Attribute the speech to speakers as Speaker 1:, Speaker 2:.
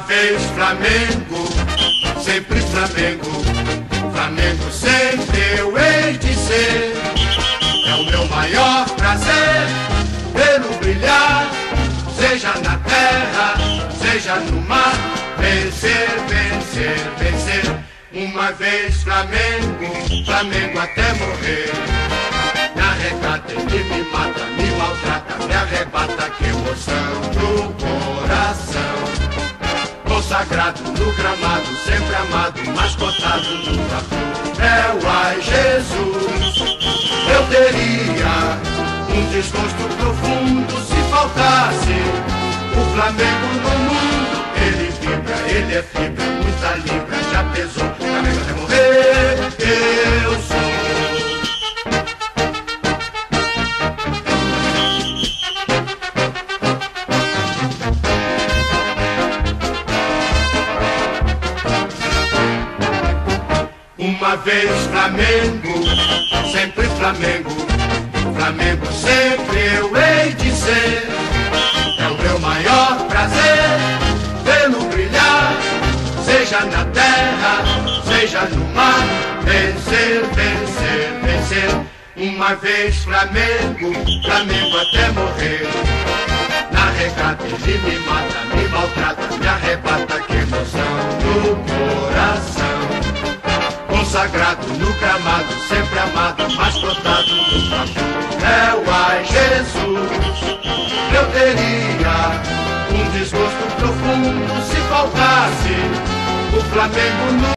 Speaker 1: vez Flamengo, sempre Flamengo, Flamengo sempre eu hei de ser. É o meu maior prazer vê-lo brilhar, seja na terra, seja no mar. Vencer, vencer, vencer. Uma vez Flamengo, Flamengo até morrer. Me arrecata, ele me mata, me maltrata, me arrebata, que emoção do coração. Consagrado no gramado, sempre amado, mascotado no campo. É o ai Jesus. Eu teria um desgosto profundo se faltasse o Flamengo no mundo. Ele vibra, ele é fibra, muita libra, já pesou. Flamengo até morrer, eu sou. Uma vez Flamengo, sempre Flamengo, Flamengo sempre eu hei de ser. É o meu maior prazer vê-lo brilhar, seja na terra, seja no mar. Vencer, vencer, vencer. Uma vez Flamengo, Flamengo até morrer. Na regata ele me mata, me maltrata, me arrebata, que emoção no coração. Consagrado no gramado, sempre amado, mascotado no campo. É o ai Jesus. Eu teria um desgosto profundo se faltasse o Flamengo no